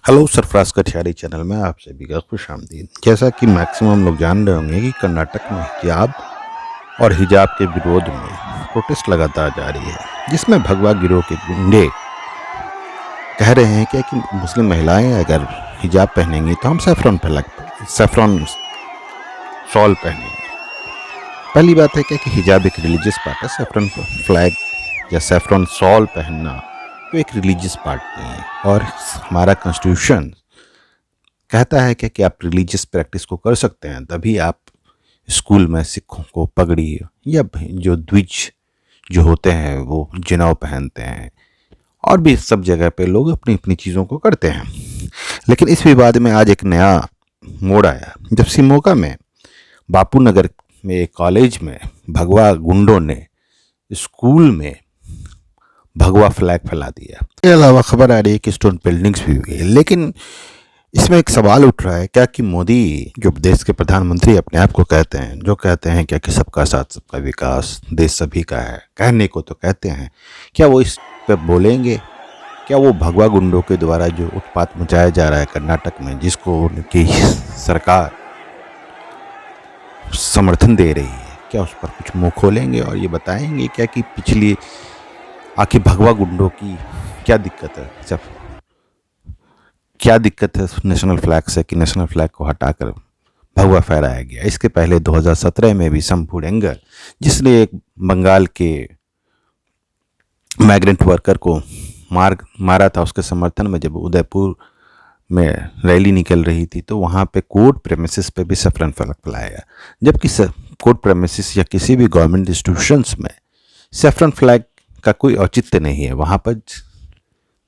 Hello Sarfaraz कठियारी channel में आप सभी का खुश आमदीद। जैसा कि मैक्सिमम लोग जान रहे होंगे कि कर्नाटक में हिजाब और हिजाब के विरोध में प्रोटेस्ट लगातार जारी है, जिसमें भगवा गिरोह के गुंडे कह रहे हैं कि मुस्लिम महिलाएं अगर हिजाब पहनेंगी तो हम सैफरॉन शॉल पहनेंगे। पहली बात है कि हिजाब एक रिलीजियस पार्ट है। सैफरॉन फ्लैग या सैफरॉन शॉल पहनना तो एक रिलीजियस पार्ट नहीं है, और हमारा कॉन्स्टिट्यूशन कहता है कि आप रिलीजियस प्रैक्टिस को कर सकते हैं, तभी आप स्कूल में सिखों को पगड़ी या जो द्विज जो होते हैं वो जिनाव पहनते हैं, और भी सब जगह पे लोग अपनी अपनी चीज़ों को करते हैं। लेकिन इस विवाद में आज एक नया मोड़ आया, जब शिमोगा में बापू नगर में एक कॉलेज में भगवा गुंडों ने स्कूल में भगवा फ्लैग फैला दिया। इसके अलावा खबर आ रही है कि स्टोन बिल्डिंग्स भी हुई है। लेकिन इसमें एक सवाल उठ रहा है, क्या कि मोदी जो देश के प्रधानमंत्री अपने आप को कहते हैं, जो कहते हैं क्या कि सबका साथ सबका विकास, देश सभी का है, कहने को तो कहते हैं, क्या वो इस पर बोलेंगे? क्या वो भगवा गुंडों के द्वारा जो उत्पात मचाया जा रहा है कर्नाटक में, जिसको उनकी सरकार समर्थन दे रही है, क्या उस पर कुछ मुंह खोलेंगे और ये बताएंगे क्या कि पिछली आखिर भगवा गुंडों की क्या दिक्कत है? सिर्फ क्या दिक्कत है नेशनल फ्लैग से कि नेशनल फ्लैग को हटाकर भगवा फहराया गया? इसके पहले 2017 में भी शंभू डेंगर, जिसने एक बंगाल के माइग्रेंट वर्कर को मारा था, उसके समर्थन में जब उदयपुर में रैली निकल रही थी तो वहाँ पे कोर्ट प्रेमिसेस पे भी सैफरन फ्लैग फैलाया, जबकि कोर्ट प्रेमिसेस या किसी भी गवर्नमेंट इंस्टीट्यूशंस में सैफरन फ्लैग का कोई औचित्य नहीं है। वहाँ पर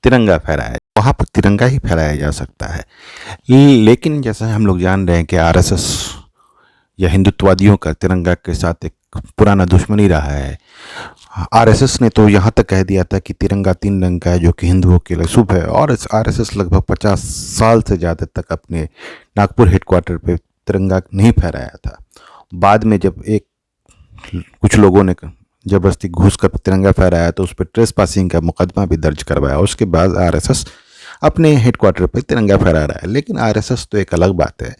तिरंगा फहराया, वहाँ पर तिरंगा ही फहराया जा सकता है। लेकिन जैसा हम लोग जान रहे हैं कि आरएसएस या हिंदुत्ववादियों का तिरंगा के साथ एक पुराना दुश्मनी रहा है। आरएसएस ने तो यहाँ तक कह दिया था कि तिरंगा 3 रंग का है, जो कि हिंदुओं के लिए शुभ है, और आरएसएस लगभग 50 साल से ज़्यादा तक अपने नागपुर हेडक्वार्टर पे तिरंगा नहीं फहराया था। बाद में जब कुछ लोगों ने ज़बरदस्ती घुस कर तिरंगा फहराया तो उस पर ट्रेस पासिंग का मुकदमा भी दर्ज करवाया। उसके बाद आरएसएस अपने हेडक्वार्टर पर तिरंगा फहरा रहा है। लेकिन आरएसएस तो एक अलग बात है,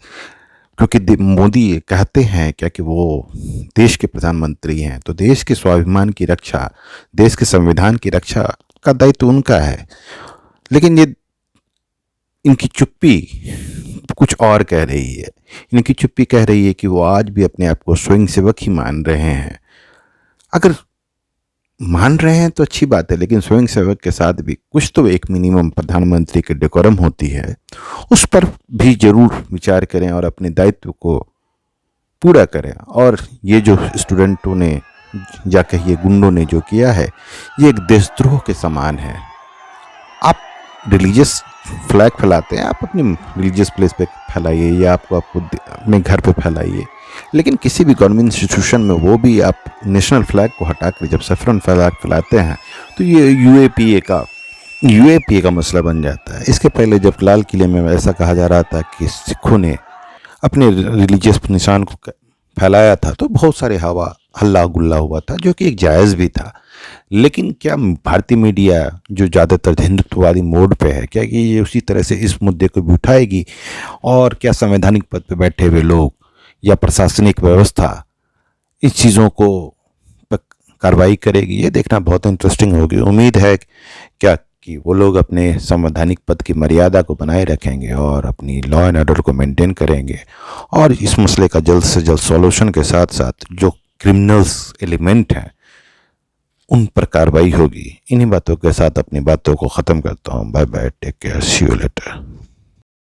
क्योंकि मोदी कहते हैं क्या कि वो देश के प्रधानमंत्री हैं, तो देश के स्वाभिमान की रक्षा, देश के संविधान की रक्षा का दायित्व उनका है। लेकिन ये इनकी चुप्पी कुछ और कह रही है। इनकी चुप्पी कह रही है कि वो आज भी अपने आप को स्वयं सेवक ही मान रहे हैं। अगर मान रहे हैं तो अच्छी बात है, लेकिन स्वयं सेवक के साथ भी कुछ तो एक मिनिमम प्रधानमंत्री की डेकोरम होती है, उस पर भी जरूर विचार करें और अपने दायित्व को पूरा करें। और ये जो स्टूडेंटों ने या कहिए गुंडों ने जो किया है, ये एक देशद्रोह के समान है। आप रिलीजियस फ्लैग फैलाते हैं, आप अपनी रिलीजियस प्लेस पे फैलाइए या आपको अपने घर पे फैलाइए, लेकिन किसी भी गवर्नमेंट इंस्टीट्यूशन में वो भी आप नेशनल फ्लैग को हटाकर जब सैफरन फ्लैग फैलाते हैं तो ये यूएपीए का मसला बन जाता है। इसके पहले जब लाल किले में ऐसा कहा जा रहा था कि सिखों ने अपने रिलीजियस निशान को फैलाया था, तो बहुत सारे हल्ला गुल्ला हुआ था, जो कि एक जायज़ भी था। लेकिन क्या भारतीय मीडिया जो ज़्यादातर हिंदुत्ववादी मोड पे है, क्या कि ये उसी तरह से इस मुद्दे को भी उठाएगी? और क्या संवैधानिक पद पे बैठे हुए लोग या प्रशासनिक व्यवस्था इस चीज़ों को कार्रवाई करेगी? ये देखना बहुत इंटरेस्टिंग होगी। उम्मीद है क्या कि वो लोग अपने संवैधानिक पद की मर्यादा को बनाए रखेंगे और अपनी लॉ एंड ऑर्डर को मेंटेन करेंगे, और इस मसले का जल्द से जल्द सॉल्यूशन के साथ साथ जो क्रिमिनल्स एलिमेंट हैं उन पर कार्रवाई होगी। इन्हीं बातों के साथ अपनी बातों को ख़त्म करता हूँ। Bye bye, take care, see you letter.